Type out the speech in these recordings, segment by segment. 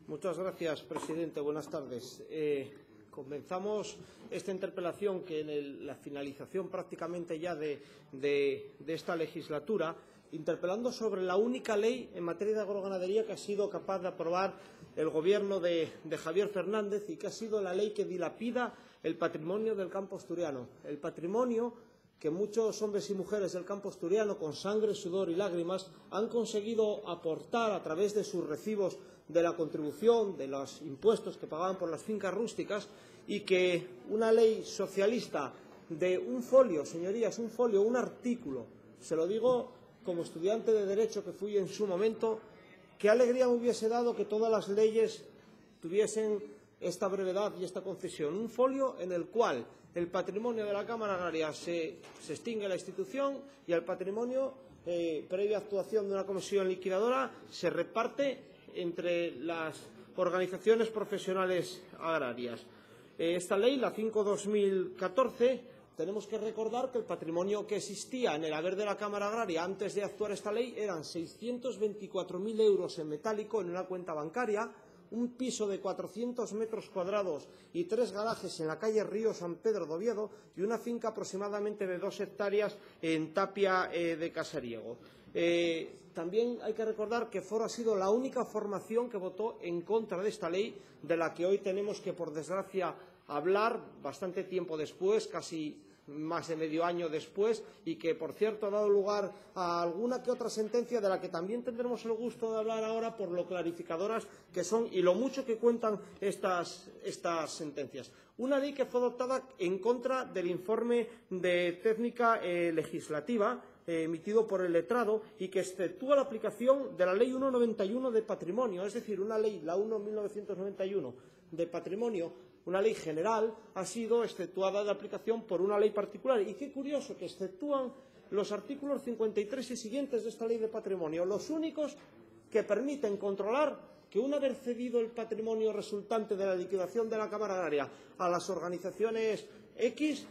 Muchas gracias, presidente. Buenas tardes. Comenzamos esta interpelación que en la finalización prácticamente ya de esta legislatura, interpelando sobre la única ley en materia de agroganadería que ha sido capaz de aprobar el Gobierno de Javier Fernández y que ha sido la ley que dilapida el patrimonio del campo asturiano. El patrimonio que muchos hombres y mujeres del campo asturiano, con sangre, sudor y lágrimas, han conseguido aportar a través de sus recibos de la contribución, de los impuestos que pagaban por las fincas rústicas, y que una ley socialista de un folio, señorías, un folio, un artículo, se lo digo como estudiante de Derecho que fui en su momento, qué alegría me hubiese dado que todas las leyes tuviesen esta brevedad y esta concesión. Un folio en el cual el patrimonio de la Cámara Agraria se extingue la institución y el patrimonio, previa actuación de una comisión liquidadora, se reparte entre las organizaciones profesionales agrarias. Esta ley, la 5/2014, tenemos que recordar que el patrimonio que existía en el haber de la Cámara Agraria antes de actuar esta ley eran 624.000 euros en metálico en una cuenta bancaria, un piso de 400 metros cuadrados y 3 garajes en la calle Río San Pedro de Oviedo y una finca aproximadamente de 2 hectáreas en Tapia de Casariego. También hay que recordar que Foro ha sido la única formación que votó en contra de esta ley, de la que hoy tenemos que, por desgracia, hablar bastante tiempo después, casi más de medio año después, y que, por cierto, ha dado lugar a alguna que otra sentencia de la que también tendremos el gusto de hablar ahora por lo clarificadoras que son y lo mucho que cuentan estas sentencias. Una ley que fue adoptada en contra del informe de técnica legislativa emitido por el letrado y que exceptúa la aplicación de la Ley 1/91 de patrimonio, es decir, una ley, la 1/1991 de patrimonio, una ley general, ha sido exceptuada de aplicación por una ley particular. Y qué curioso que exceptúan los artículos 53 y siguientes de esta ley de patrimonio, los únicos que permiten controlar que, una vez cedido el patrimonio resultante de la liquidación de la Cámara Agraria a las organizaciones X,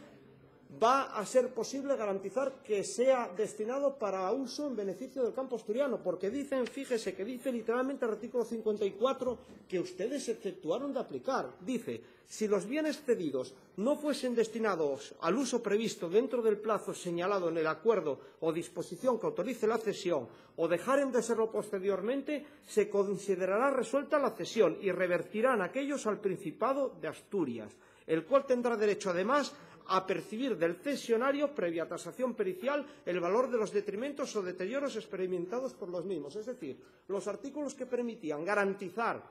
va a ser posible garantizar que sea destinado para uso en beneficio del campo asturiano, porque dicen, fíjese, que dice literalmente el artículo 54 que ustedes exceptuaron de aplicar. Dice, si los bienes cedidos no fuesen destinados al uso previsto dentro del plazo señalado en el acuerdo o disposición que autorice la cesión o dejaren de serlo posteriormente, se considerará resuelta la cesión y revertirán aquellos al Principado de Asturias, el cual tendrá derecho, además, a percibir del cesionario, previa tasación pericial, el valor de los detrimentos o deterioros experimentados por los mismos. Es decir, los artículos que permitían garantizar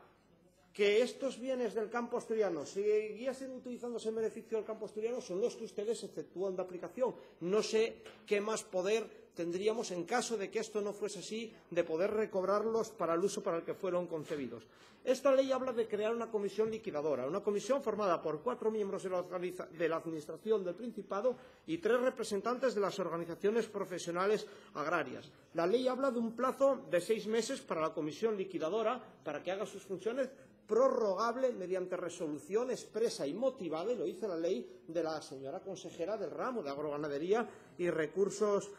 que estos bienes del campo asturiano siguiesen utilizándose en beneficio del campo asturiano son los que ustedes efectúan de aplicación. No sé qué más poder tendríamos en caso de que esto no fuese así, de poder recobrarlos para el uso para el que fueron concebidos. Esta ley habla de crear una comisión liquidadora, una comisión formada por 4 miembros de la Administración del Principado y 3 representantes de las organizaciones profesionales agrarias. La ley habla de un plazo de 6 meses para la comisión liquidadora para que haga sus funciones, prorrogable mediante resolución expresa y motivada, y lo dice la ley de la señora consejera del ramo de agroganadería y recursos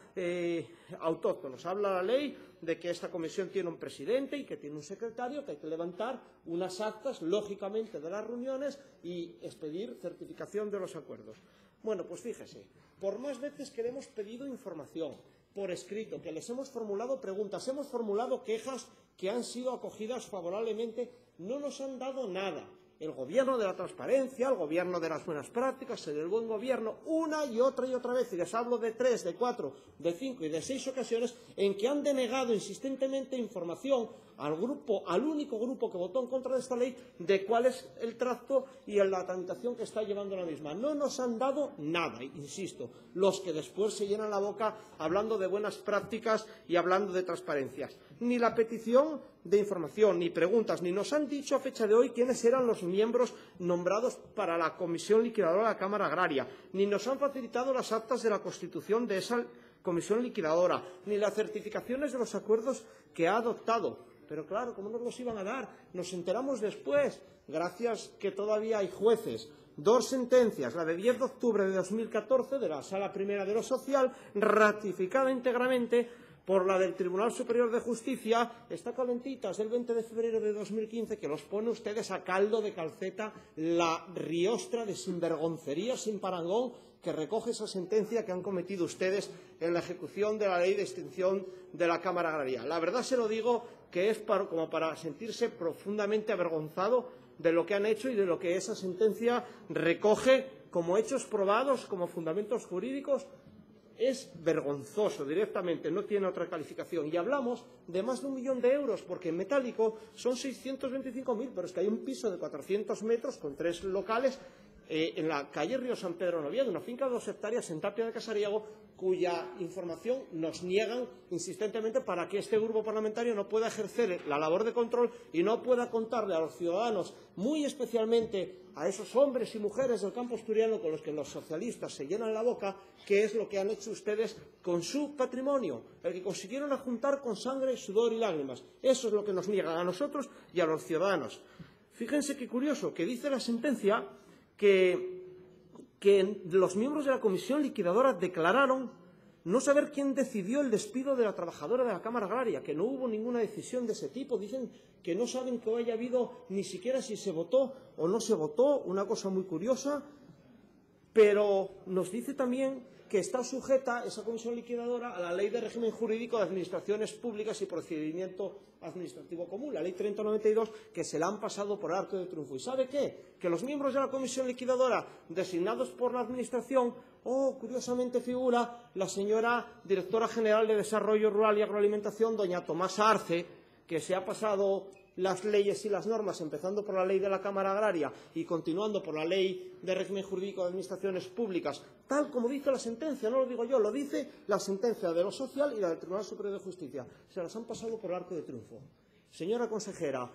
autóctonos. Habla la ley de que esta comisión tiene un presidente y que tiene un secretario, que hay que levantar unas actas, lógicamente, de las reuniones y expedir certificación de los acuerdos. Bueno, pues fíjese, por más veces que le hemos pedido información por escrito, que les hemos formulado preguntas, hemos formulado quejas que han sido acogidas favorablemente, no nos han dado nada. El gobierno de la transparencia, el gobierno de las buenas prácticas, el buen gobierno, una y otra vez, y les hablo de 3, de 4, de 5 y de 6 ocasiones, en que han denegado insistentemente información al único grupo que votó en contra de esta ley, de cuál es el tracto y la tramitación que está llevando la misma. No nos han dado nada, insisto, los que después se llenan la boca hablando de buenas prácticas y hablando de transparencias. Ni la petición de información, ni preguntas, ni nos han dicho a fecha de hoy quiénes eran los miembros nombrados para la comisión liquidadora de la Cámara Agraria, ni nos han facilitado las actas de la constitución de esa comisión liquidadora, ni las certificaciones de los acuerdos que ha adoptado. Pero claro, ¿cómo nos los iban a dar? Nos enteramos después, gracias que todavía hay jueces. 2 sentencias, la de 10 de octubre de 2014 de la Sala Primera de lo Social, ratificada íntegramente por la del Tribunal Superior de Justicia, está calentita, es del 20 de febrero de 2015, que los pone ustedes a caldo de calceta la riostra de sinvergoncería sin parangón que recoge esa sentencia que han cometido ustedes en la ejecución de la ley de extinción de la Cámara Agraria. La verdad se lo digo que es como para sentirse profundamente avergonzado de lo que han hecho y de lo que esa sentencia recoge como hechos probados, como fundamentos jurídicos. Es vergonzoso directamente, no tiene otra calificación. Y hablamos de más de 1 millón de euros, porque en metálico son 625.000, pero es que hay un piso de 400 metros con 3 locales en la calle Río San Pedro Noviedo, una finca de 2 hectáreas en Tapia de Casariego, cuya información nos niegan insistentemente para que este grupo parlamentario no pueda ejercer la labor de control y no pueda contarle a los ciudadanos, muy especialmente a esos hombres y mujeres del campo asturiano con los que los socialistas se llenan la boca, qué es lo que han hecho ustedes con su patrimonio, el que consiguieron juntar con sangre, sudor y lágrimas. Eso es lo que nos niegan a nosotros y a los ciudadanos. Fíjense qué curioso, que dice la sentencia que los miembros de la comisión liquidadora declararon no saber quién decidió el despido de la trabajadora de la Cámara Agraria, que no hubo ninguna decisión de ese tipo. Dicen que no saben que haya habido ni siquiera si se votó o no se votó, una cosa muy curiosa, pero nos dice también que está sujeta esa comisión liquidadora a la Ley de Régimen Jurídico de Administraciones Públicas y Procedimiento Administrativo Común, la Ley 3092, que se la han pasado por arco de triunfo. ¿Y sabe qué? Que los miembros de la comisión liquidadora designados por la Administración, curiosamente figura la señora Directora General de Desarrollo Rural y Agroalimentación, doña Tomasa Arce, que se ha pasado las leyes y las normas, empezando por la ley de la Cámara Agraria y continuando por la ley de régimen jurídico de administraciones públicas, tal como dice la sentencia, no lo digo yo, lo dice la sentencia de lo social y la del Tribunal Superior de Justicia. Se las han pasado por el arco de triunfo. Señora consejera,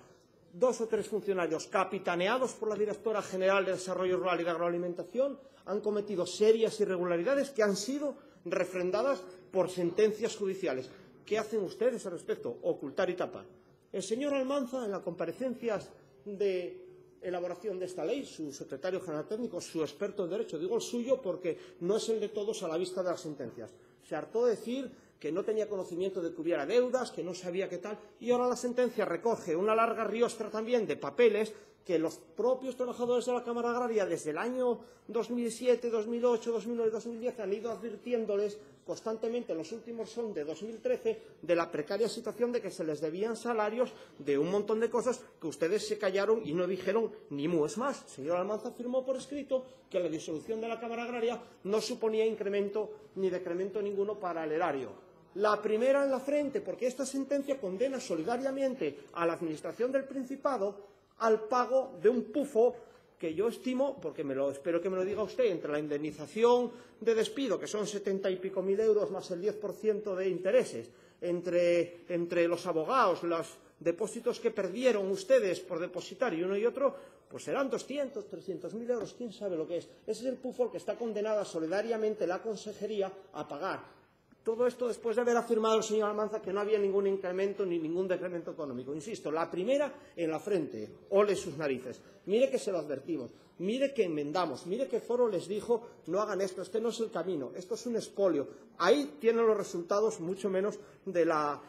2 o 3 funcionarios capitaneados por la Directora General de Desarrollo Rural y de Agroalimentación han cometido serias irregularidades que han sido refrendadas por sentencias judiciales. ¿Qué hacen ustedes al respecto? Ocultar y tapar. El señor Almanza, en las comparecencias de elaboración de esta ley, su secretario general técnico, su experto en derecho, digo el suyo porque no es el de todos a la vista de las sentencias, se hartó de decir que no tenía conocimiento de que hubiera deudas, que no sabía qué tal, y ahora la sentencia recoge una larga riostra también de papeles que los propios trabajadores de la Cámara Agraria desde el año 2007, 2008, 2009 y 2010 han ido advirtiéndoles constantemente, en los últimos son de 2013, de la precaria situación de que se les debían salarios de un montón de cosas que ustedes se callaron y no dijeron ni mu. Es más, el señor Almanza afirmó por escrito que la disolución de la Cámara Agraria no suponía incremento ni decremento ninguno para el erario. La primera en la frente, porque esta sentencia condena solidariamente a la Administración del Principado al pago de un pufo que yo estimo, porque espero que me lo diga usted, entre la indemnización de despido, que son 70 y pico mil euros más el 10% de intereses, entre los abogados, los depósitos que perdieron ustedes por depositar y uno y otro, pues serán 200, 300.000 euros, quién sabe lo que es. Ese es el pufo al que está condenada solidariamente la Consejería a pagar. Todo esto después de haber afirmado el señor Almanza que no había ningún incremento ni ningún decremento económico. Insisto, la primera en la frente, ole sus narices. Mire que se lo advertimos, mire que enmendamos, mire que Foro les dijo no hagan esto, este no es el camino, esto es un expolio. Ahí tienen los resultados mucho menos de la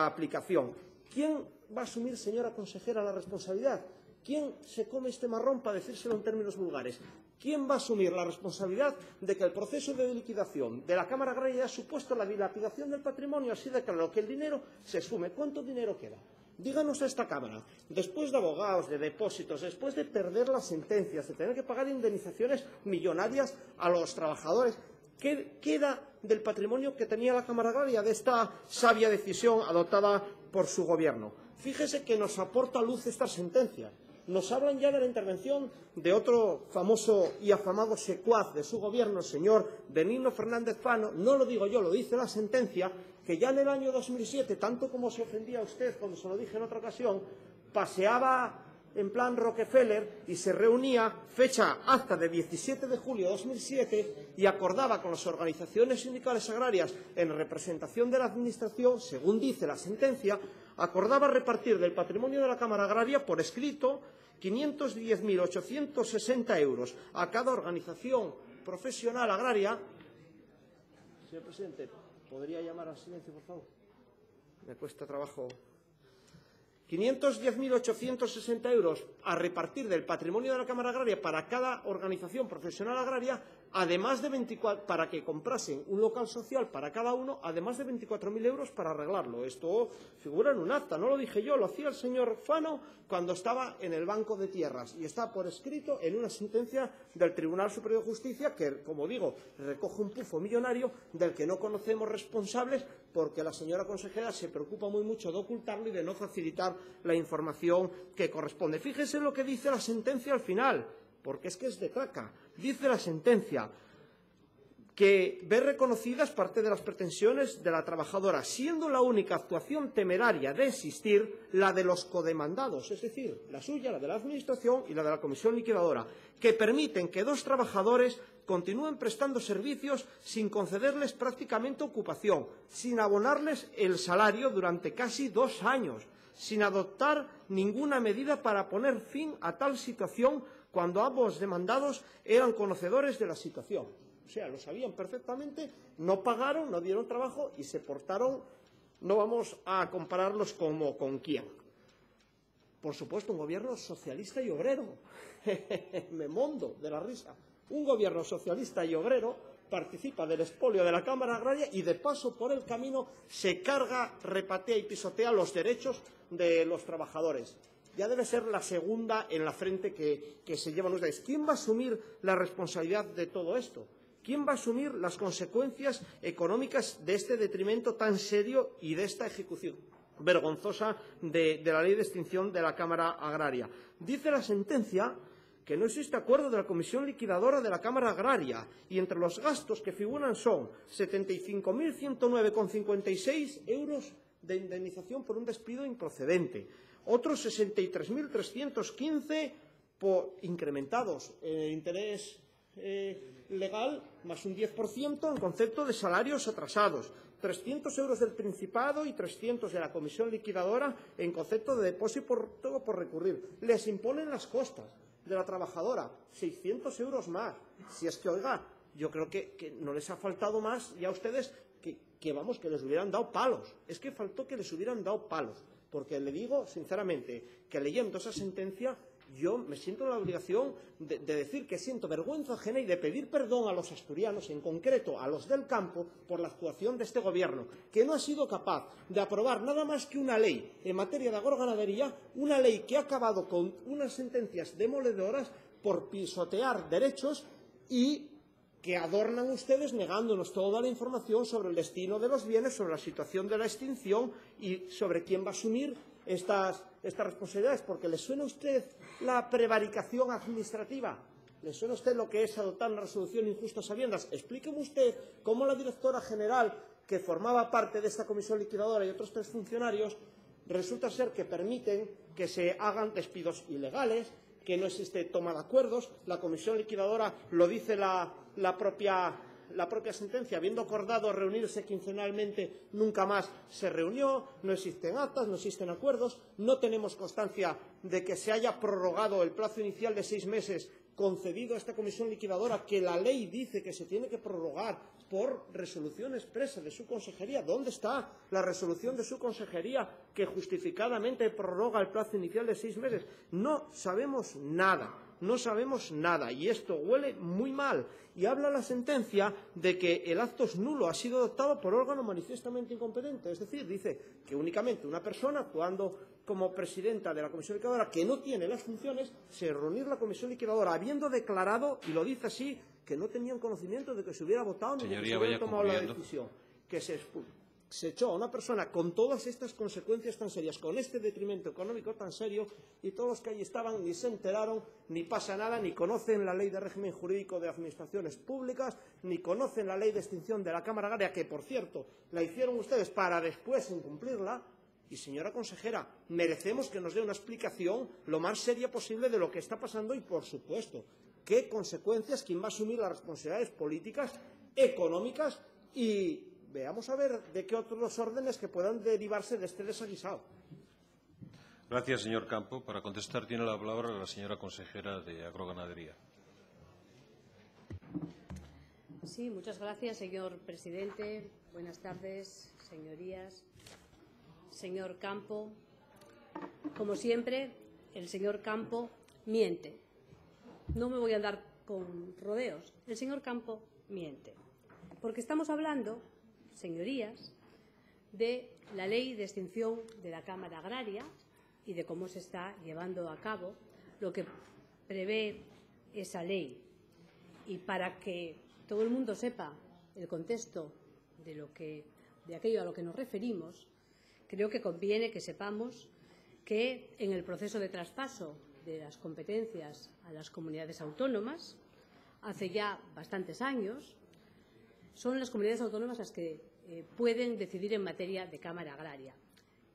aplicación. ¿Quién va a asumir, señora consejera, la responsabilidad? ¿Quién se come este marrón, para decírselo en términos vulgares? ¿Quién va a asumir la responsabilidad de que el proceso de liquidación de la Cámara Agraria haya supuesto la dilapidación del patrimonio, así de claro, que el dinero se sume? ¿Cuánto dinero queda? Díganos a esta Cámara, después de abogados, de depósitos, después de perder las sentencias, de tener que pagar indemnizaciones millonarias a los trabajadores, ¿qué queda del patrimonio que tenía la Cámara Agraria de esta sabia decisión adoptada por su Gobierno? Fíjese que nos aporta luz esta sentencia. Nos hablan ya de la intervención de otro famoso y afamado secuaz de su Gobierno, el señor Benigno Fernández Pano. No lo digo yo, lo dice la sentencia, que ya en el año 2007, tanto como se ofendía a usted cuando se lo dije en otra ocasión, paseaba en plan Rockefeller y se reunía, fecha acta de 17 de julio de 2007, y acordaba con las organizaciones sindicales agrarias en representación de la Administración, según dice la sentencia, acordaba repartir del patrimonio de la Cámara Agraria por escrito 510.860 euros a cada organización profesional agraria. Señor presidente, ¿podría llamar al silencio, por favor? me cuesta trabajo, 510.860 euros a repartir del patrimonio de la Cámara Agraria para cada organización profesional agraria, además de 24, para que comprasen un local social para cada uno, además de 24.000 euros para arreglarlo. Esto figura en un acta, no lo dije yo, lo hacía el señor Fano cuando estaba en el Banco de Tierras y está por escrito en una sentencia del Tribunal Superior de Justicia que, como digo, recoge un pufo millonario del que no conocemos responsables porque la señora consejera se preocupa muy mucho de ocultarlo y de no facilitar la información que corresponde. Fíjense lo que dice la sentencia al final, porque es que es de traca. Dice la sentencia que ve reconocidas parte de las pretensiones de la trabajadora, siendo la única actuación temeraria de existir la de los codemandados, es decir, la suya, la de la Administración y la de la Comisión Liquidadora, que permiten que dos trabajadores continúen prestando servicios sin concederles prácticamente ocupación, sin abonarles el salario durante casi 2 años, sin adoptar ninguna medida para poner fin a tal situación cuando ambos demandados eran conocedores de la situación. O sea, lo sabían perfectamente, no pagaron, no dieron trabajo y se portaron, no vamos a compararlos como con quién. Por supuesto, un gobierno socialista y obrero. Me mondo de la risa. Un gobierno socialista y obrero participa del expolio de la Cámara Agraria y, de paso, por el camino, se carga, repatea y pisotea los derechos de los trabajadores. Ya debe ser la segunda en la frente que se llevan ustedes. ¿Quién va a asumir la responsabilidad de todo esto? ¿Quién va a asumir las consecuencias económicas de este detrimento tan serio y de esta ejecución vergonzosa de la ley de extinción de la Cámara Agraria? Dice la sentencia que no existe acuerdo de la Comisión Liquidadora de la Cámara Agraria y entre los gastos que figuran son 75.109,56 euros de indemnización por un despido improcedente, otros 63.315 incrementados en el interés legal, más un 10% en concepto de salarios atrasados, 300 euros del Principado y 300 de la Comisión Liquidadora en concepto de depósito por recurrir. Les imponen las costas de la trabajadora, 600 euros más. Si es que, oiga, yo creo que no les ha faltado más ya a ustedes que les hubieran dado palos. Es que faltó que les hubieran dado palos. Porque le digo, sinceramente, que leyendo esa sentencia yo me siento en la obligación de decir que siento vergüenza ajena y de pedir perdón a los asturianos, en concreto a los del campo, por la actuación de este Gobierno, que no ha sido capaz de aprobar nada más que una ley en materia de agroganadería, una ley que ha acabado con unas sentencias demoledoras por pisotear derechos y que adornan ustedes negándonos toda la información sobre el destino de los bienes, sobre la situación de la extinción y sobre quién va a asumir estas responsabilidades. Porque ¿le suena a usted la prevaricación administrativa? ¿Le suena a usted lo que es adoptar una resolución injusta a sabiendas? Explíqueme usted cómo la directora general, que formaba parte de esta comisión liquidadora, y otros 3 funcionarios, resulta ser que permiten que se hagan despidos ilegales, que no existe toma de acuerdos. La comisión liquidadora, lo dice la propia sentencia, habiendo acordado reunirse quincenalmente, nunca más se reunió, no existen actas, no existen acuerdos, no tenemos constancia de que se haya prorrogado el plazo inicial de 6 meses concedido a esta comisión liquidadora, que la ley dice que se tiene que prorrogar por resolución expresa de su consejería. ¿Dónde está la resolución de su consejería que justificadamente prorroga el plazo inicial de 6 meses? No sabemos nada. No sabemos nada y esto huele muy mal. Y habla la sentencia de que el acto es nulo, ha sido adoptado por órgano manifiestamente incompetente. Es decir, dice que únicamente una persona, actuando como presidenta de la Comisión Liquidadora, que no tiene las funciones, se reunir la Comisión Liquidadora, habiendo declarado, y lo dice así, que no tenían conocimiento de que se hubiera votado ni de que se hubiera tomado la decisión, que se echó a una persona con todas estas consecuencias tan serias, con este detrimento económico tan serio, y todos los que allí estaban ni se enteraron, ni pasa nada, ni conocen la ley de régimen jurídico de administraciones públicas, ni conocen la ley de extinción de la Cámara Agraria, que, por cierto, la hicieron ustedes para después incumplirla. Y, señora consejera, merecemos que nos dé una explicación lo más seria posible de lo que está pasando y, por supuesto, qué consecuencias, quién va a asumir las responsabilidades políticas, económicas y veamos a ver de qué otros órdenes que puedan derivarse de este desaguisado. Gracias, señor Campo. Para contestar tiene la palabra la señora consejera de Agroganadería. Sí, muchas gracias, señor presidente. Buenas tardes, señorías. señor Campo. Como siempre, el señor Campo miente. No me voy a andar con rodeos. El señor Campo miente. Porque estamos hablando, señorías, de la ley de extinción de la Cámara Agraria y de cómo se está llevando a cabo lo que prevé esa ley. Y para que todo el mundo sepa el contexto de aquello a lo que nos referimos, creo que conviene que sepamos que en el proceso de traspaso de las competencias a las comunidades autónomas, hace ya bastantes años, son las comunidades autónomas las que pueden decidir en materia de Cámara Agraria.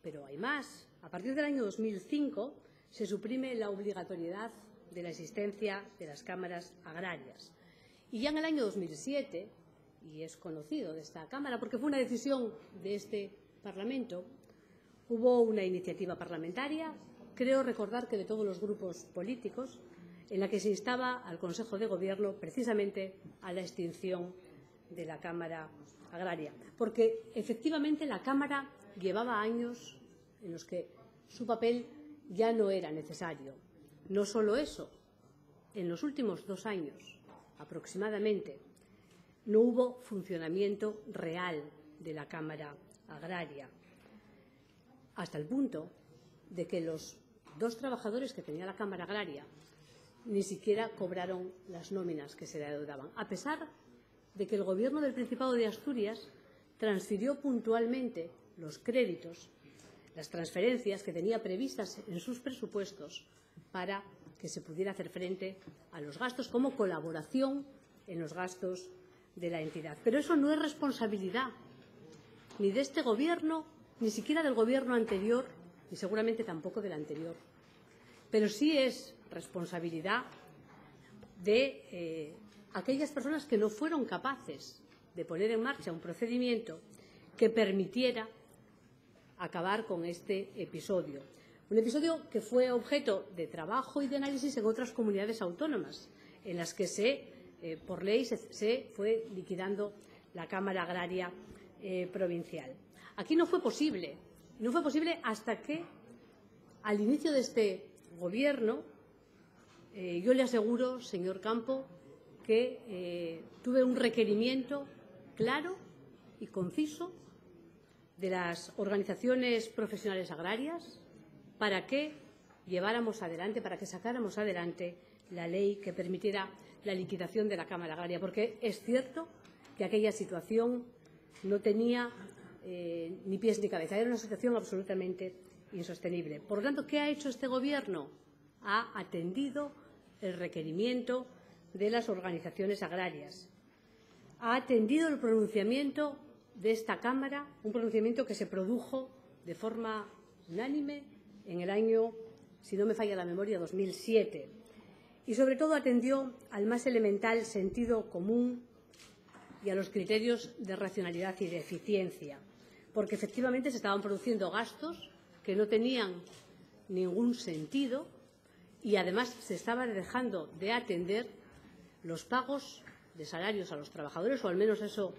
Pero hay más. A partir del año 2005 se suprime la obligatoriedad de la existencia de las cámaras agrarias. Y ya en el año 2007, y es conocido de esta Cámara porque fue una decisión de este Parlamento, hubo una iniciativa parlamentaria, creo recordar que de todos los grupos políticos, en la que se instaba al Consejo de Gobierno precisamente a la extinción de la Cámara Agraria. Porque efectivamente la Cámara llevaba años en los que su papel ya no era necesario. No solo eso, en los últimos 2 años aproximadamente no hubo funcionamiento real de la Cámara Agraria, hasta el punto de que los 2 trabajadores que tenía la Cámara Agraria ni siquiera cobraron las nóminas que se le adeudaban, a pesar de que el Gobierno del Principado de Asturias transfirió puntualmente los créditos, las transferencias que tenía previstas en sus presupuestos para que se pudiera hacer frente a los gastos como colaboración en los gastos de la entidad. Pero eso no es responsabilidad ni de este Gobierno, ni siquiera del Gobierno anterior, y seguramente tampoco del anterior. Pero sí es responsabilidad de aquellas personas que no fueron capaces de poner en marcha un procedimiento que permitiera acabar con este episodio. Un episodio que fue objeto de trabajo y de análisis en otras comunidades autónomas, en las que por ley se fue liquidando la Cámara Agraria provincial. Aquí no fue posible. No fue posible hasta que, al inicio de este Gobierno, yo le aseguro, señor Campo, que tuve un requerimiento claro y conciso de las organizaciones profesionales agrarias para que lleváramos adelante, para que sacáramos adelante la ley que permitiera la liquidación de la Cámara Agraria, porque es cierto que aquella situación no tenía ni pies ni cabeza, era una situación absolutamente insostenible. Por lo tanto, ¿qué ha hecho este Gobierno? Ha atendido el requerimiento de las organizaciones agrarias, ha atendido el pronunciamiento de esta Cámara, un pronunciamiento que se produjo de forma unánime en el año, si no me falla la memoria, 2007. Y, sobre todo, atendió al más elemental sentido común y a los criterios de racionalidad y de eficiencia, porque efectivamente se estaban produciendo gastos que no tenían ningún sentido y, además, se estaba dejando de atender los pagos de salarios a los trabajadores, o al menos eso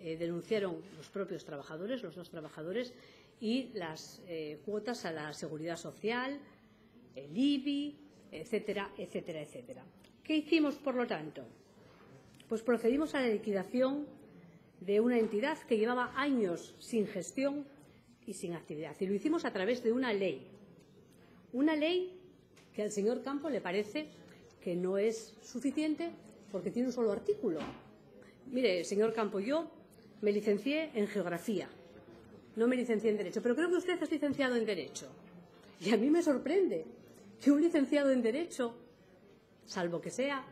denunciaron los propios trabajadores, los 2 trabajadores, y las cuotas a la Seguridad Social, el IBI, etcétera, etcétera, etcétera. ¿Qué hicimos, por lo tanto? Pues procedimos a la liquidación de una entidad que llevaba años sin gestión y sin actividad. Y lo hicimos a través de una ley que al señor Campo le parece que no es suficiente porque tiene un solo artículo. Mire, señor Campo, yo me licencié en Geografía, no me licencié en Derecho, pero creo que usted es licenciado en Derecho. Y a mí me sorprende que un licenciado en Derecho, salvo que sea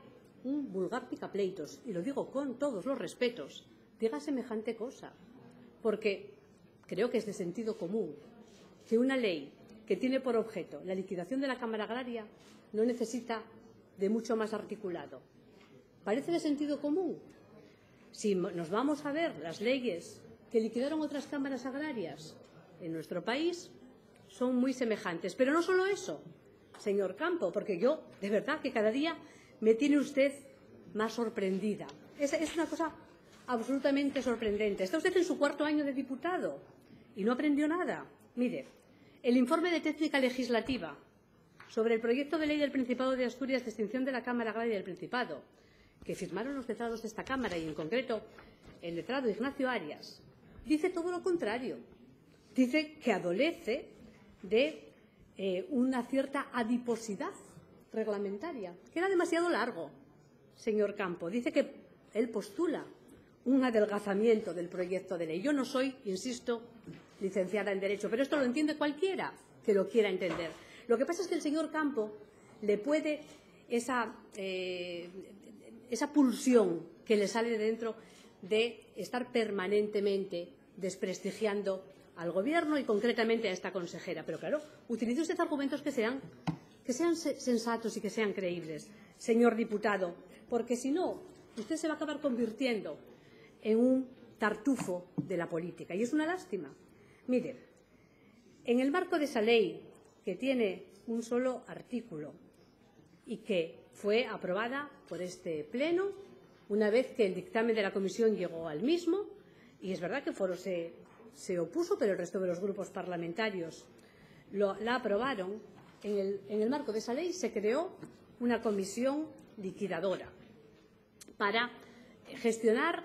un vulgar picapleitos, y lo digo con todos los respetos, diga semejante cosa, porque creo que es de sentido común que una ley que tiene por objeto la liquidación de la Cámara Agraria no necesita de mucho más articulado. ¿Parece de sentido común? Si nos vamos a ver las leyes que liquidaron otras cámaras agrarias en nuestro país, son muy semejantes. Pero no solo eso, señor Campo, porque yo, de verdad, que cada día me tiene usted más sorprendida. Es una cosa absolutamente sorprendente. Está usted en su 4.º año de diputado y no aprendió nada. Mire, el informe de técnica legislativa sobre el proyecto de ley del Principado de Asturias de extinción de la Cámara Agraria del Principado, que firmaron los letrados de esta Cámara y, en concreto, el letrado Ignacio Arias, dice todo lo contrario. Dice que adolece de una cierta adiposidad reglamentaria, que era demasiado largo, señor Campo. Dice que él postula un adelgazamiento del proyecto de ley. Yo no soy, insisto, licenciada en Derecho, pero esto lo entiende cualquiera que lo quiera entender. Lo que pasa es que el señor Campo le puede esa pulsión que le sale de dentro de estar permanentemente desprestigiando al Gobierno y concretamente a esta consejera. Pero claro, utilice usted argumentos que sean sensatos y que sean creíbles, señor diputado, porque si no, usted se va a acabar convirtiendo en un tartufo de la política y es una lástima. Mire, en el marco de esa ley, que tiene un solo artículo y que fue aprobada por este Pleno una vez que el dictamen de la Comisión llegó al mismo, y es verdad que Foro se opuso, pero el resto de los grupos parlamentarios la aprobaron. En el marco de esa ley se creó una comisión liquidadora para gestionar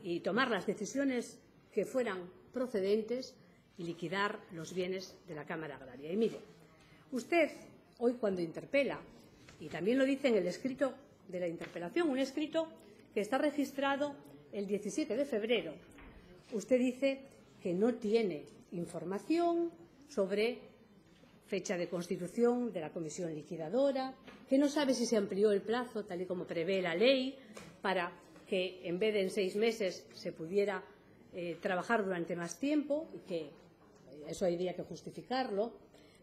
y tomar las decisiones que fueran procedentes y liquidar los bienes de la Cámara Agraria. Y mire, usted hoy cuando interpela, y también lo dice en el escrito de la interpelación, un escrito que está registrado el 17 de febrero, usted dice que no tiene información sobre fecha de constitución de la comisión liquidadora, que no sabe si se amplió el plazo, tal y como prevé la ley, para que en vez de en 6 meses se pudiera trabajar durante más tiempo, y que eso habría que justificarlo.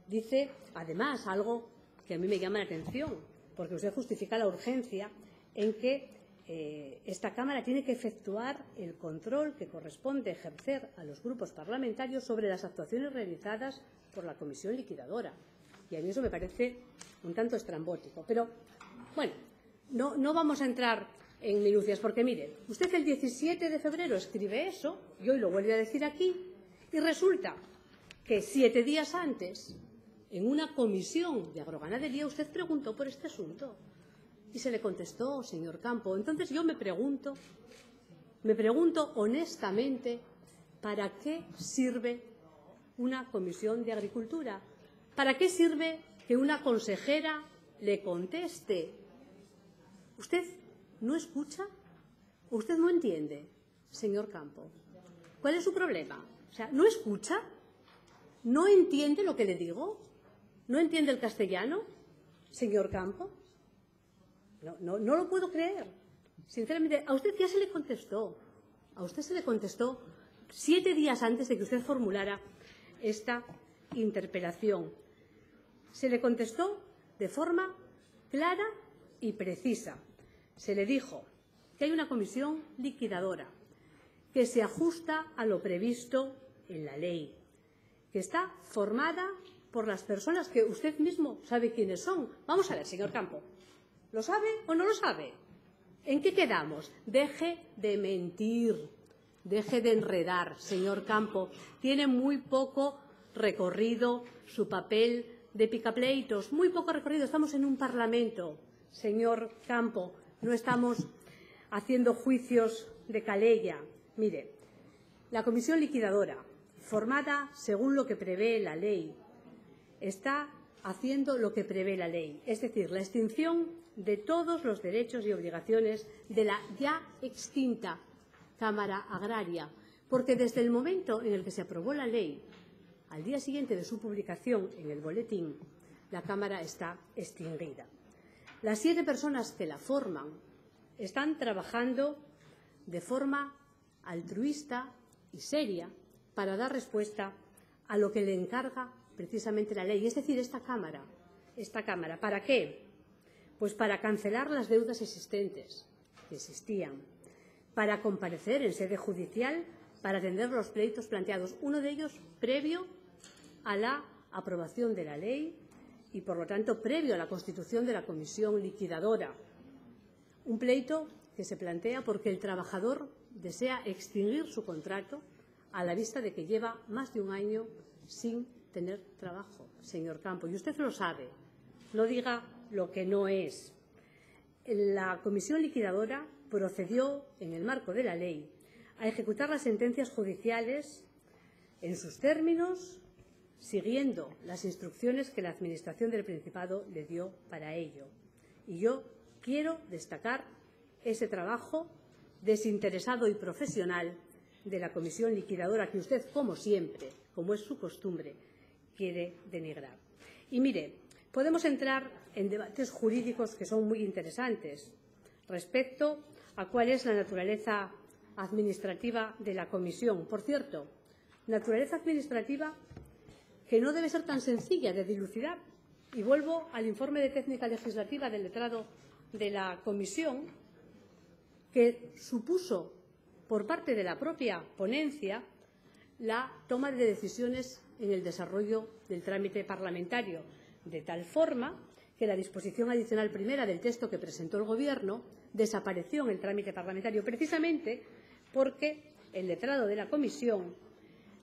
Dice, además, algo que a mí me llama la atención, porque usted justifica la urgencia en que esta Cámara tiene que efectuar el control que corresponde ejercer a los grupos parlamentarios sobre las actuaciones realizadas por la comisión liquidadora. Y a mí eso me parece un tanto estrambótico. Pero, bueno, no vamos a entrar en minucias, porque, mire, usted el 17 de febrero escribe eso, y hoy lo vuelve a decir aquí, y resulta que 7 días antes, en una comisión de agroganadería, usted preguntó por este asunto y se le contestó, señor Campo. Entonces yo me pregunto honestamente, ¿para qué sirve una comisión de agricultura? ¿Para qué sirve que una consejera le conteste? ¿Usted no escucha? ¿O usted no entiende, señor Campo? ¿Cuál es su problema? O sea, ¿no escucha? ¿No entiende lo que le digo? ¿No entiende el castellano, señor Campo? No lo puedo creer. Sinceramente, a usted ya se le contestó. A usted se le contestó 7 días antes de que usted formulara esta interpelación. Se le contestó de forma clara y precisa. Se le dijo que hay una comisión liquidadora que se ajusta a lo previsto en la ley, que está formada por las personas que usted mismo sabe quiénes son. Vamos a ver, señor Campo, ¿lo sabe o no lo sabe? ¿En qué quedamos? Deje de mentir, deje de enredar, señor Campo. Tiene muy poco recorrido su papel de picapleitos, muy poco recorrido. Estamos en un Parlamento, señor Campo, no estamos haciendo juicios de calella. Mire, la comisión liquidadora, formada según lo que prevé la ley, está haciendo lo que prevé la ley, es decir, la extinción de todos los derechos y obligaciones de la ya extinta Cámara Agraria, porque desde el momento en el que se aprobó la ley, al día siguiente de su publicación en el boletín, la Cámara está extinguida. Las 7 personas que la forman están trabajando de forma altruista y seria para dar respuesta a lo que le encarga precisamente la ley, es decir, esta Cámara. ¿Para qué? Pues para cancelar las deudas existentes, que existían, para comparecer en sede judicial para atender los pleitos planteados, uno de ellos previo a la aprobación de la ley y, por lo tanto, previo a la constitución de la comisión liquidadora. Un pleito que se plantea porque el trabajador desea extinguir su contrato a la vista de que lleva más de un año sin tener trabajo, señor Campo. Y usted lo sabe. No diga lo que no es. La comisión liquidadora procedió, en el marco de la ley, a ejecutar las sentencias judiciales en sus términos, siguiendo las instrucciones que la Administración del Principado le dio para ello. Y yo quiero destacar ese trabajo desinteresado y profesional de la comisión liquidadora que usted, como siempre, como es su costumbre, quiere denigrar. Y mire, podemos entrar en debates jurídicos que son muy interesantes respecto a cuál es la naturaleza administrativa de la comisión. Por cierto, naturaleza administrativa que no debe ser tan sencilla de dilucidar. Y vuelvo al informe de técnica legislativa del letrado de la comisión, que supuso por parte de la propia ponencia la toma de decisiones en el desarrollo del trámite parlamentario, de tal forma que la disposición adicional primera del texto que presentó el Gobierno desapareció en el trámite parlamentario, precisamente porque el letrado de la comisión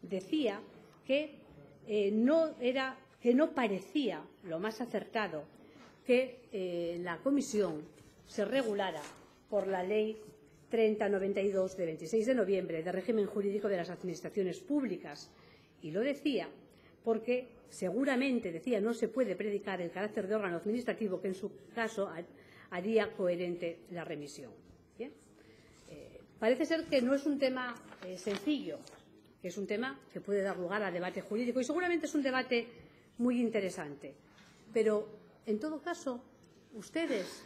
decía que no parecía lo más acertado que la comisión se regulara por la Ley 3092 de 26 de noviembre de régimen jurídico de las administraciones públicas. Y lo decía porque seguramente, decía, no se puede predicar el carácter de órgano administrativo que en su caso haría coherente la remisión. ¿Bien? Parece ser que no es un tema sencillo, que es un tema que puede dar lugar a debate jurídico y seguramente es un debate muy interesante. Pero, en todo caso, ustedes,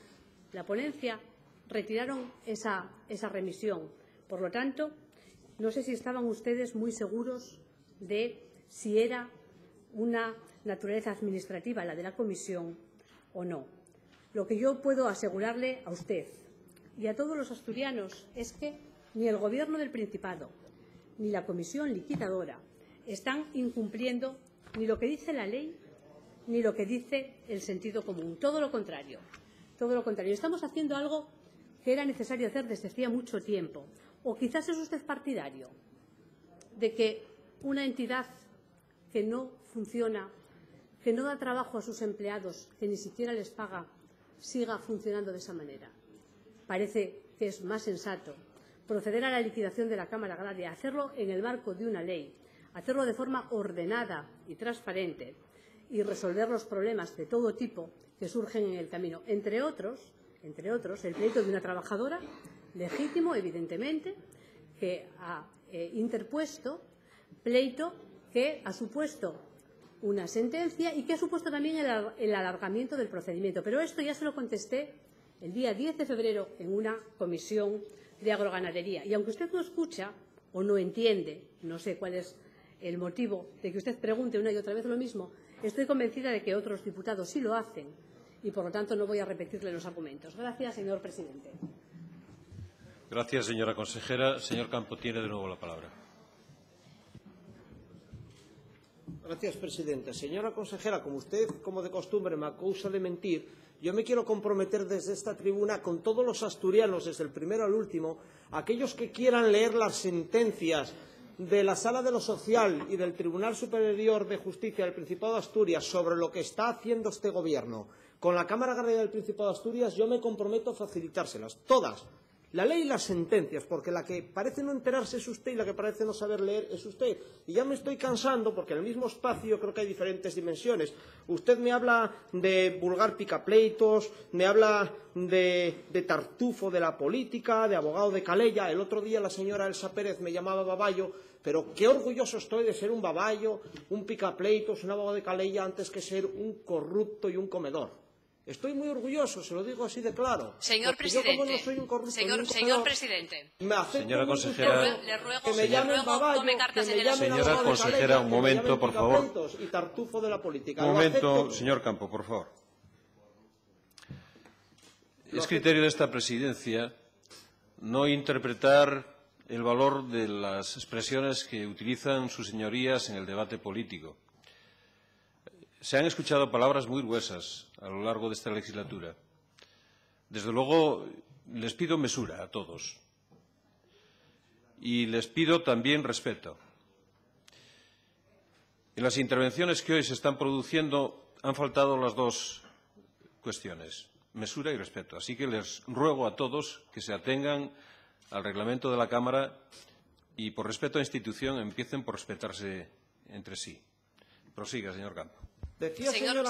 la ponencia, retiraron esa remisión. Por lo tanto, no sé si estaban ustedes muy seguros de si era una naturaleza administrativa la de la comisión o no. Lo que yo puedo asegurarle a usted y a todos los asturianos es que ni el Gobierno del Principado ni la comisión liquidadora están incumpliendo ni lo que dice la ley ni lo que dice el sentido común. Todo lo contrario. Todo lo contrario. Estamos haciendo algo que era necesario hacer desde hacía mucho tiempo. O quizás es usted partidario de que una entidad que no funciona, que no da trabajo a sus empleados, que ni siquiera les paga, siga funcionando de esa manera. Parece que es más sensato proceder a la liquidación de la Cámara Agraria, hacerlo en el marco de una ley, hacerlo de forma ordenada y transparente y resolver los problemas de todo tipo que surgen en el camino. Entre otros, el pleito de una trabajadora, legítimo, evidentemente, que ha interpuesto pleito que ha supuesto una sentencia y que ha supuesto también el alargamiento del procedimiento. Pero esto ya se lo contesté el día 10 de febrero en una comisión de agroganadería. Y aunque usted no escucha o no entiende, no sé cuál es el motivo de que usted pregunte una y otra vez lo mismo, estoy convencida de que otros diputados sí lo hacen y, por lo tanto, no voy a repetirle los argumentos. Gracias, señor presidente. Gracias, señora consejera. Señor Campo, tiene de nuevo la palabra. Gracias, presidente. Señora consejera, como usted, como de costumbre, me acusa de mentir, yo me quiero comprometer desde esta tribuna con todos los asturianos, desde el primero al último, aquellos que quieran leer las sentencias de la Sala de lo Social y del Tribunal Superior de Justicia del Principado de Asturias sobre lo que está haciendo este Gobierno con la Cámara Agraria del Principado de Asturias, yo me comprometo a facilitárselas, todas. La ley y las sentencias, porque la que parece no enterarse es usted y la que parece no saber leer es usted. Y ya me estoy cansando, porque en el mismo espacio creo que hay diferentes dimensiones. Usted me habla de vulgar picapleitos, me habla de tartufo de la política, de abogado de calella. El otro día la señora Elsa Pérez me llamaba baballo, pero qué orgulloso estoy de ser un baballo, un picapleitos, un abogado de calella, antes que ser un corrupto y un comedor. Estoy muy orgulloso, se lo digo así de claro. Señor presidente, yo, como no soy un corrupto señor presidente, me acepto señora consejera, le ruego, que me llamen baballo, tome cartas que me en el llamen señora abogado de consejera, calella, un que me momento, llamen por favor. picapleitos y tartufo de la política. Un Lo momento, acepto. señor Campo, por favor. Es criterio de esta presidencia no interpretar el valor de las expresiones que utilizan sus señorías en el debate político. Se han escuchado palabras muy gruesas a lo largo de esta legislatura. Desde luego, les pido mesura a todos. Y les pido también respeto. En las intervenciones que hoy se están produciendo han faltado las dos cuestiones, mesura y respeto. Así que les ruego a todos que se atengan al reglamento de la Cámara y, por respeto a la institución, empiecen por respetarse entre sí. Prosiga, señor Campo. Decía, señor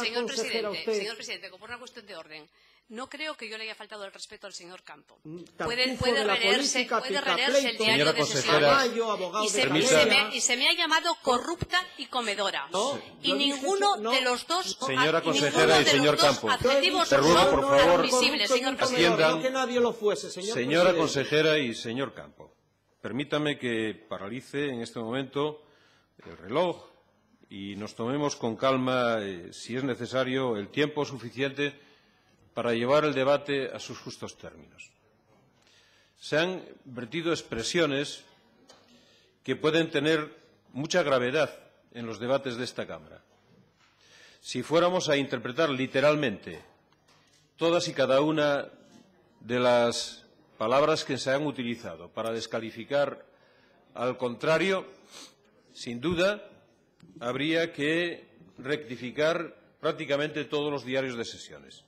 presidente, como una cuestión de orden, no creo que yo le haya faltado el respeto al señor Campo. Puede releerse el diario de sesiones y se me ha llamado corrupta y comedora. No, y ninguno de los dos señora consejera y señor Campo, adjetivos te ruego, por favor, admisibles, señor atiendan. No que nadie lo fuese, Señora consejera y señor Campo, permítame que paralice en este momento el reloj y nos tomemos con calma, si es necesario, el tiempo suficiente para llevar el debate a sus justos términos. Se han vertido expresiones que pueden tener mucha gravedad en los debates de esta Cámara. Si fuéramos a interpretar literalmente todas y cada una de las palabras que se han utilizado para descalificar al contrario, sin duda, habría que rectificar prácticamente todos los diarios de sesiones.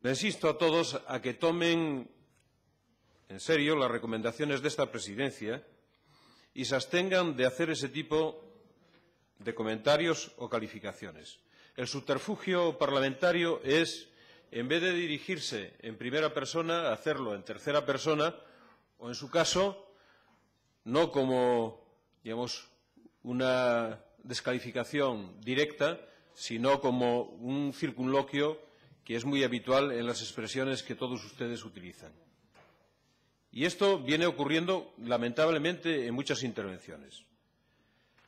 Les insto a todos a que tomen en serio las recomendaciones de esta presidencia y se abstengan de hacer ese tipo de comentarios o calificaciones. El subterfugio parlamentario es, en vez de dirigirse en primera persona, hacerlo en tercera persona o, en su caso, no como, digamos, una descalificación directa, sino como un circunloquio que es muy habitual en las expresiones que todos ustedes utilizan. Y esto viene ocurriendo, lamentablemente, en muchas intervenciones.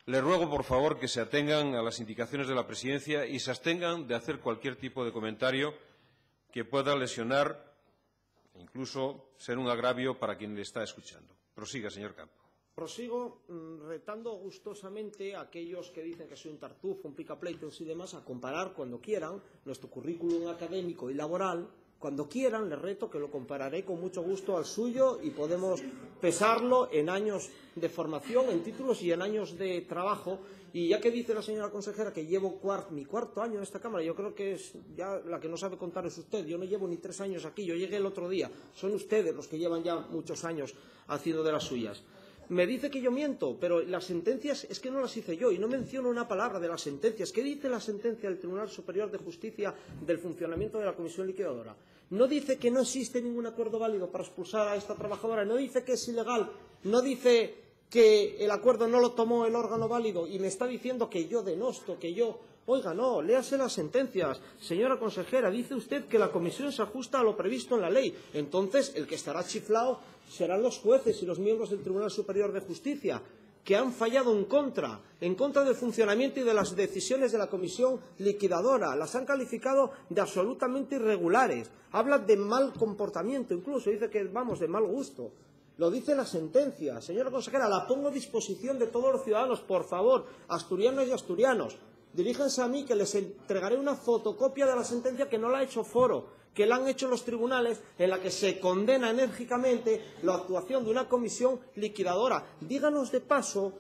Les ruego, por favor, que se atengan a las indicaciones de la Presidencia y se abstengan de hacer cualquier tipo de comentario que pueda lesionar e incluso ser un agravio para quien le está escuchando. Prosiga, señor Campo. Prosigo retando gustosamente a aquellos que dicen que soy un tartufo, un picapleitos y demás a comparar cuando quieran nuestro currículum académico y laboral. Cuando quieran, les reto que lo compararé con mucho gusto al suyo y podemos pesarlo en años de formación, en títulos y en años de trabajo. Y ya que dice la señora consejera que llevo mi cuarto año en esta Cámara, yo creo que es ya la que no sabe contar es usted. Yo no llevo ni 3 años aquí, yo llegué el otro día. Son ustedes los que llevan ya muchos años haciendo de las suyas. Me dice que yo miento, pero las sentencias es que no las hice yo y no menciono una palabra de las sentencias. ¿Qué dice la sentencia del Tribunal Superior de Justicia del funcionamiento de la Comisión Liquidadora? No dice que no existe ningún acuerdo válido para expulsar a esta trabajadora, no dice que es ilegal, no dice que el acuerdo no lo tomó el órgano válido y me está diciendo que yo denosto, que yo... Oiga, no, léase las sentencias. Señora consejera, dice usted que la comisión se ajusta a lo previsto en la ley. Entonces, el que estará chiflado serán los jueces y los miembros del Tribunal Superior de Justicia, que han fallado en contra del funcionamiento y de las decisiones de la comisión liquidadora. Las han calificado de absolutamente irregulares. Hablan de mal comportamiento, incluso dice que vamos de mal gusto. Lo dice la sentencia. Señora consejera, la pongo a disposición de todos los ciudadanos, por favor, asturianos y asturianos. Diríjanse a mí que les entregaré una fotocopia de la sentencia que no la ha hecho Foro, que la han hecho los tribunales, en la que se condena enérgicamente la actuación de una comisión liquidadora. Díganos de paso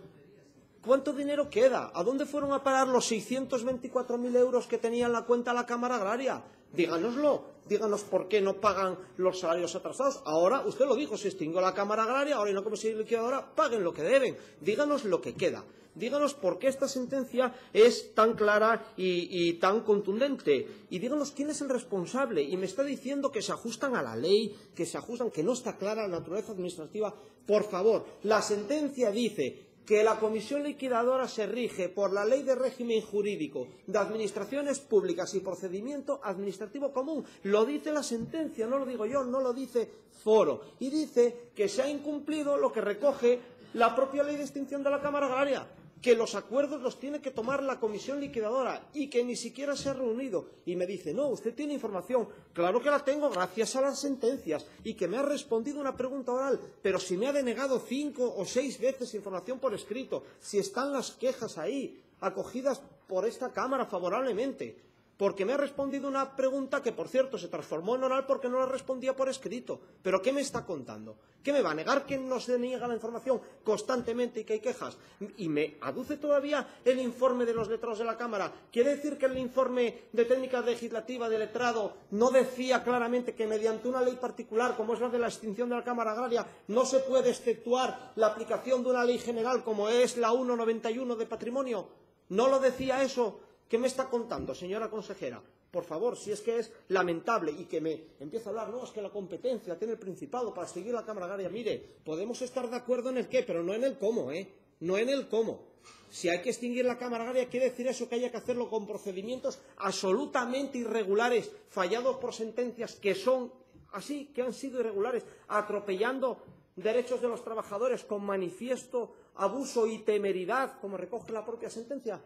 cuánto dinero queda, a dónde fueron a parar los 624.000 euros que tenía en la cuenta la Cámara Agraria. Díganoslo, díganos por qué no pagan los salarios atrasados. Ahora, usted lo dijo, se extinguió la Cámara Agraria, ahora hay una comisión liquidadora, paguen lo que deben. Díganos lo que queda. Díganos por qué esta sentencia es tan clara y tan contundente. Y díganos quién es el responsable. Y me está diciendo que se ajustan a la ley, que se ajustan, que no está clara la naturaleza administrativa. Por favor, la sentencia dice que la comisión liquidadora se rige por la Ley de Régimen Jurídico de Administraciones Públicas y Procedimiento Administrativo Común. Lo dice la sentencia, no lo digo yo, no lo dice Foro. Y dice que se ha incumplido lo que recoge la propia Ley de Extinción de la Cámara Agraria, que los acuerdos los tiene que tomar la comisión liquidadora y que ni siquiera se ha reunido. Y me dice, no, usted tiene información. Claro que la tengo gracias a las sentencias y que me ha respondido una pregunta oral, pero si me ha denegado 5 o 6 veces información por escrito, si están las quejas ahí, acogidas por esta Cámara favorablemente. porque me ha respondido una pregunta que, por cierto, se transformó en oral porque no la respondía por escrito. ¿Pero qué me está contando? ¿Qué me va a negar que no se niega la información constantemente y que hay quejas? Y me aduce todavía el informe de los letrados de la Cámara. ¿Quiere decir que el informe de técnica legislativa de letrado no decía claramente que mediante una ley particular, como es la de la extinción de la Cámara Agraria, no se puede exceptuar la aplicación de una ley general como es la 191 de patrimonio? ¿No lo decía eso? ¿Qué me está contando, señora consejera? Por favor, si es que es lamentable y que me empieza a hablar, no, es que la competencia tiene el Principado para seguir la Cámara Agraria. Mire, podemos estar de acuerdo en el qué, pero no en el cómo, no en el cómo. Si hay que extinguir la Cámara Agraria, quiere decir eso que haya que hacerlo con procedimientos absolutamente irregulares, fallados por sentencias que son así, que han sido irregulares, atropellando derechos de los trabajadores con manifiesto abuso y temeridad, como recoge la propia sentencia.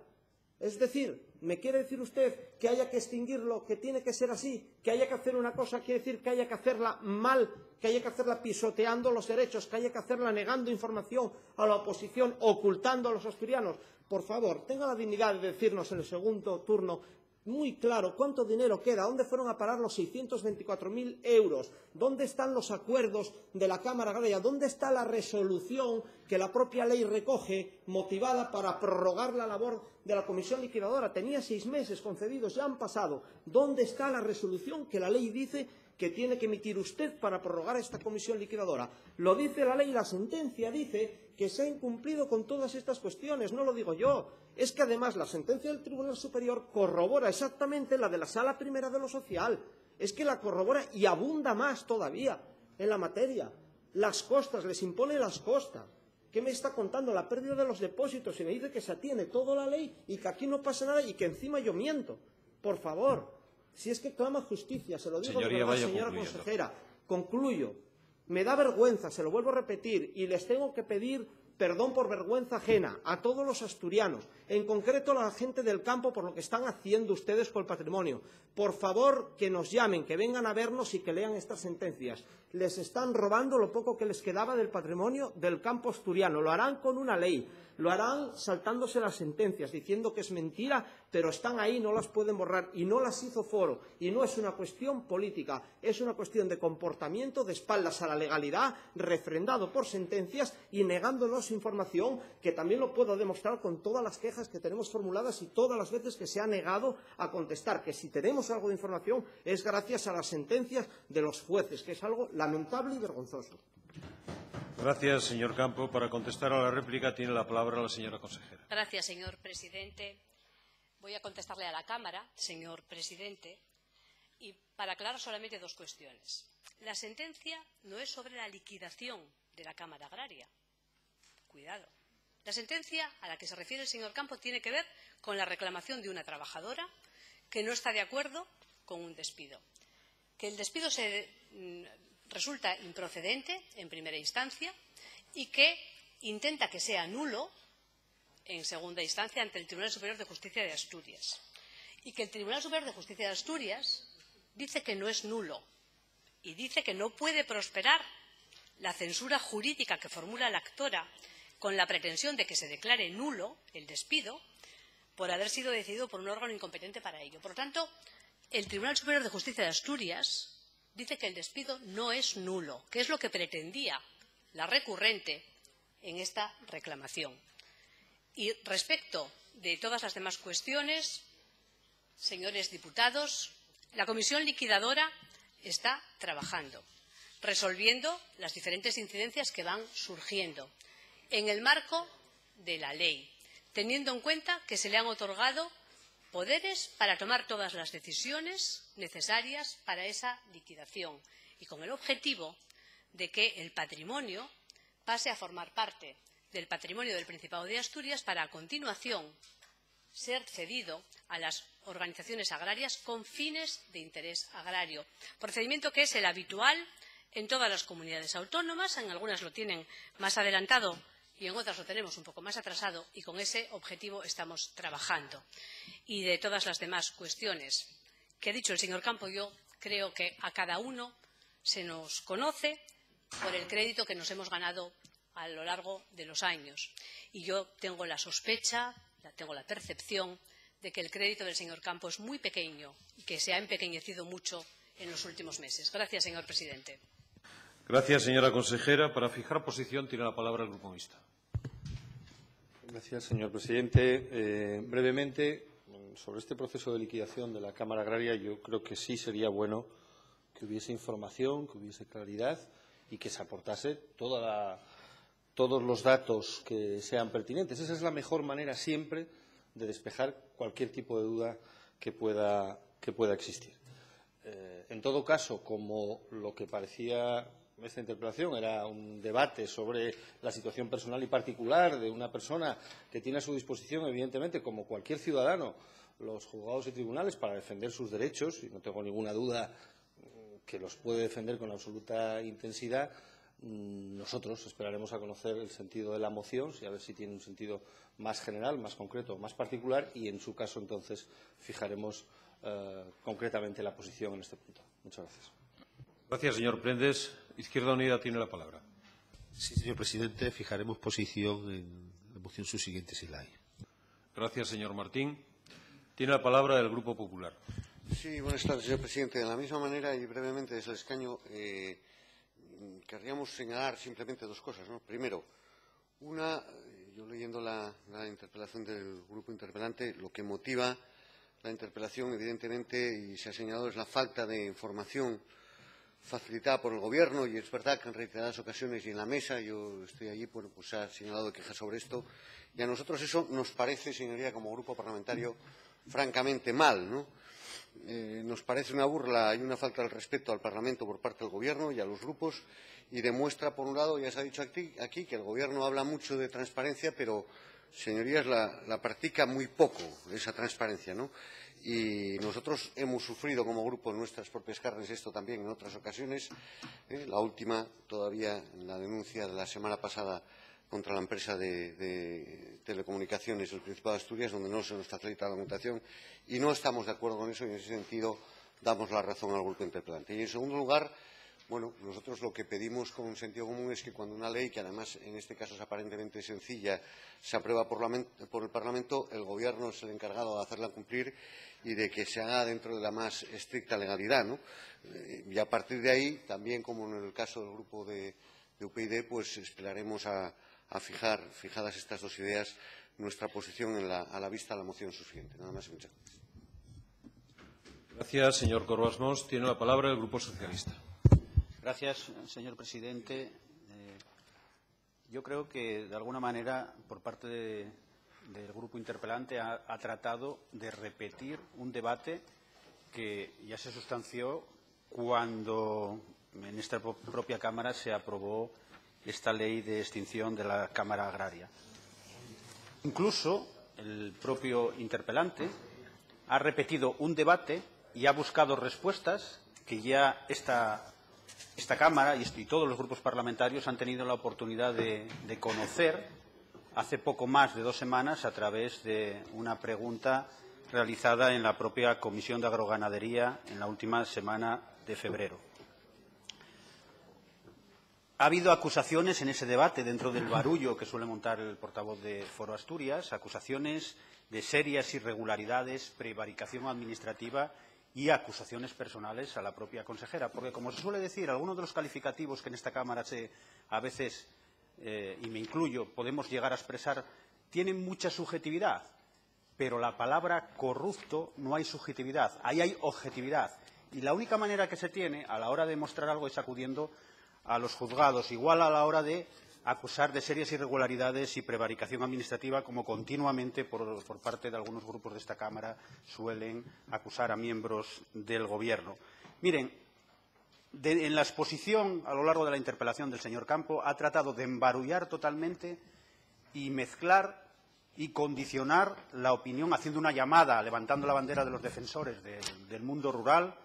Es decir, ¿me quiere decir usted que haya que extinguirlo, que tiene que ser así, que haya que hacer una cosa, quiere decir que haya que hacerla mal, que haya que hacerla pisoteando los derechos, que haya que hacerla negando información a la oposición, ocultando a los asturianos? Por favor, tenga la dignidad de decirnos en el segundo turno muy claro cuánto dinero queda, dónde fueron a parar los 624.000 euros, dónde están los acuerdos de la Cámara Agraria, dónde está la resolución que la propia ley recoge motivada para prorrogar la labor de la comisión liquidadora. Tenía 6 meses concedidos, ya han pasado. ¿Dónde está la resolución que la ley dice que tiene que emitir usted para prorrogar esta comisión liquidadora? Lo dice la ley, la sentencia dice que se ha incumplido con todas estas cuestiones, no lo digo yo. Es que además la sentencia del Tribunal Superior corrobora exactamente la de la Sala Primera de lo Social. Es que la corrobora y abunda más todavía en la materia. Las costas, les impone las costas. ¿Qué me está contando? La pérdida de los depósitos y me dice que se atiene toda la ley y que aquí no pasa nada y que encima yo miento. Por favor, si es que clama justicia, se lo digo de verdad, señora consejera. Concluyo. Me da vergüenza, se lo vuelvo a repetir, y les tengo que pedir perdón por vergüenza ajena a todos los asturianos, en concreto a la gente del campo por lo que están haciendo ustedes con el patrimonio. Por favor, que nos llamen, que vengan a vernos y que lean estas sentencias. Les están robando lo poco que les quedaba del patrimonio del campo asturiano. Lo harán con una ley, lo harán saltándose las sentencias, diciendo que es mentira, pero están ahí, no las pueden borrar y no las hizo Foro. Y no es una cuestión política, es una cuestión de comportamiento de espaldas a la legalidad, refrendado por sentencias y negándonos información, que también lo puedo demostrar con todas las quejas que tenemos formuladas y todas las veces que se ha negado a contestar, que si tenemos algo de información es gracias a las sentencias de los jueces, que es algo lamentable y vergonzoso. Gracias, señor Campo. Para contestar a la réplica tiene la palabra la señora consejera. Gracias, señor presidente. Voy a contestarle a la Cámara, señor presidente, y para aclarar solamente 2 cuestiones. La sentencia no es sobre la liquidación de la Cámara Agraria. Cuidado. La sentencia a la que se refiere el señor Campo tiene que ver con la reclamación de una trabajadora que no está de acuerdo con un despido. Que el despido resulta improcedente en primera instancia y que intenta que sea nulo en segunda instancia ante el Tribunal Superior de Justicia de Asturias. Y que el Tribunal Superior de Justicia de Asturias dice que no es nulo y dice que no puede prosperar la censura jurídica que formula la actora con la pretensión de que se declare nulo el despido por haber sido decidido por un órgano incompetente para ello. Por lo tanto, el Tribunal Superior de Justicia de Asturias dice que el despido no es nulo, que es lo que pretendía la recurrente en esta reclamación. Y respecto de todas las demás cuestiones, señores diputados, la comisión liquidadora está trabajando, resolviendo las diferentes incidencias que van surgiendo en el marco de la ley, teniendo en cuenta que se le han otorgado poderes para tomar todas las decisiones necesarias para esa liquidación y con el objetivo de que el patrimonio pase a formar parte del patrimonio del Principado de Asturias para, a continuación, ser cedido a las organizaciones agrarias con fines de interés agrario. Procedimiento que es el habitual en todas las comunidades autónomas, en algunas lo tienen más adelantado y en otras lo tenemos un poco más atrasado, y con ese objetivo estamos trabajando. Y de todas las demás cuestiones que ha dicho el señor Campo, yo creo que a cada uno se nos conoce por el crédito que nos hemos ganado a lo largo de los años. Y yo tengo la sospecha, tengo la percepción de que el crédito del señor Campo es muy pequeño y que se ha empequeñecido mucho en los últimos meses. Gracias, señor presidente. Gracias, señora consejera. Para fijar posición tiene la palabra el Grupo Mixto. Gracias, señor presidente. Brevemente, sobre este proceso de liquidación de la Cámara Agraria, yo creo que sí sería bueno que hubiese información, que hubiese claridad y que se aportase todos los datos que sean pertinentes. Esa es la mejor manera siempre de despejar cualquier tipo de duda que pueda existir. En todo caso, como lo que parecía esta interpelación era un debate sobre la situación personal y particular de una persona que tiene a su disposición, evidentemente, como cualquier ciudadano, los juzgados y tribunales para defender sus derechos, y no tengo ninguna duda que los puede defender con absoluta intensidad, nosotros esperaremos a conocer el sentido de la moción, a ver si tiene un sentido más general, más concreto, más particular, y en su caso, entonces, fijaremos concretamente la posición en este punto. Muchas gracias. Gracias, señor Prendes. Izquierda Unida tiene la palabra. Sí, señor presidente. Fijaremos posición en la moción subsiguiente si la hay. Gracias, señor Martín. Tiene la palabra el Grupo Popular. Sí, buenas tardes, señor presidente. De la misma manera y brevemente desde el escaño, querríamos señalar simplemente dos cosas, ¿no? Primero, yo leyendo la interpelación del grupo interpelante, lo que motiva la interpelación, evidentemente, y se ha señalado, es la falta de información facilitada por el Gobierno, y es verdad que en reiteradas ocasiones y en la mesa, yo estoy allí, pues se ha señalado quejas sobre esto, y a nosotros eso nos parece, señoría, como grupo parlamentario, francamente mal, ¿no? Nos parece una burla y una falta de respeto al Parlamento por parte del Gobierno y a los grupos, y demuestra, por un lado, ya se ha dicho aquí, que el Gobierno habla mucho de transparencia, pero, señorías, la practica muy poco, esa transparencia, ¿no? Y nosotros hemos sufrido como grupo en nuestras propias carnes esto también en otras ocasiones. La última, todavía, en la denuncia de la semana pasada contra la empresa de telecomunicaciones del Principado de Asturias, donde no se nos facilita la documentación, y no estamos de acuerdo con eso, y en ese sentido damos la razón al grupo interpelante. Y, en segundo lugar, bueno, nosotros lo que pedimos con sentido común es que cuando una ley, que además en este caso es aparentemente sencilla, se aprueba por el Parlamento, el Gobierno es el encargado de hacerla cumplir y de que se haga dentro de la más estricta legalidad, ¿no? Y a partir de ahí, también como en el caso del grupo de UPyD, pues esperaremos a fijar, fijadas estas dos ideas, nuestra posición a la vista de la moción subsiguiente. Nada más y muchas gracias. Gracias, señor Corbas Mons. Tiene la palabra el Grupo Socialista. Gracias, señor presidente. Yo creo que, de alguna manera, por parte del grupo interpelante ha tratado de repetir un debate que ya se sustanció cuando en esta propia Cámara se aprobó esta ley de extinción de la Cámara Agraria. Incluso el propio interpelante ha repetido un debate y ha buscado respuestas que ya esta Cámara y todos los grupos parlamentarios han tenido la oportunidad de conocer hace poco más de 2 semanas a través de una pregunta realizada en la propia Comisión de Agroganadería en la última semana de febrero. Ha habido acusaciones en ese debate, dentro del barullo que suele montar el portavoz de Foro Asturias, acusaciones de serias irregularidades, prevaricación administrativa y acusaciones personales a la propia consejera. Porque, como se suele decir, algunos de los calificativos que en esta Cámara a veces, y me incluyo, podemos llegar a expresar, tienen mucha subjetividad. Pero la palabra corrupto no hay subjetividad, ahí hay objetividad. Y la única manera que se tiene a la hora de mostrar algo es acudiendo a los juzgados, igual a la hora de acusar de serias irregularidades y prevaricación administrativa, como continuamente por parte de algunos grupos de esta Cámara suelen acusar a miembros del Gobierno. Miren, en la exposición a lo largo de la interpelación del señor Campo ha tratado de embarullar totalmente y mezclar y condicionar la opinión, haciendo una llamada, levantando la bandera de los defensores del mundo rural,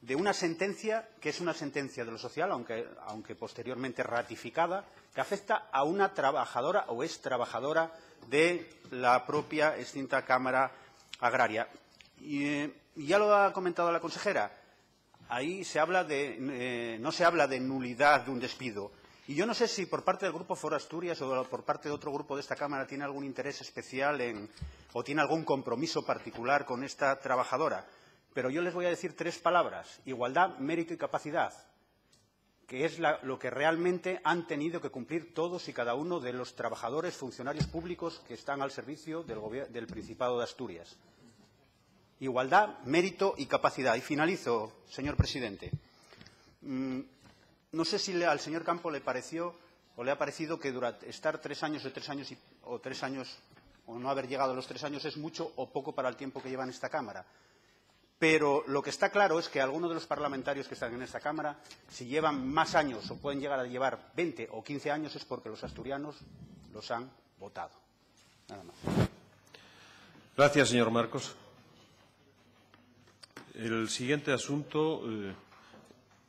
de una sentencia que es una sentencia de lo social, aunque posteriormente ratificada, que afecta a una trabajadora o ex trabajadora de la propia extinta Cámara Agraria. Y ya lo ha comentado la consejera, ahí no se habla de nulidad de un despido. Y yo no sé si por parte del Grupo Foro Asturias o por parte de otro grupo de esta Cámara tiene algún interés especial en o tiene algún compromiso particular con esta trabajadora. Pero yo les voy a decir 3 palabras: igualdad, mérito y capacidad, que es lo que realmente han tenido que cumplir todos y cada uno de los trabajadores, funcionarios públicos que están al servicio del Principado de Asturias. Igualdad, mérito y capacidad. Y finalizo, señor presidente. No sé si al señor Campo le pareció o le ha parecido que durante estar 3 años o no haber llegado a los 3 años es mucho o poco para el tiempo que lleva en esta Cámara. Pero lo que está claro es que algunos de los parlamentarios que están en esta Cámara, si llevan más años o pueden llegar a llevar 20 o 15 años, es porque los asturianos los han votado. Nada más. Gracias, señor Marcos. El siguiente asunto,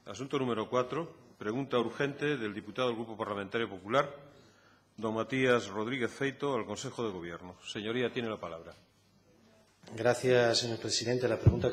asunto número 4, pregunta urgente del diputado del Grupo Parlamentario Popular, don Matías Rodríguez Feito, al Consejo de Gobierno. Señoría, tiene la palabra. Gracias, señor presidente. La pregunta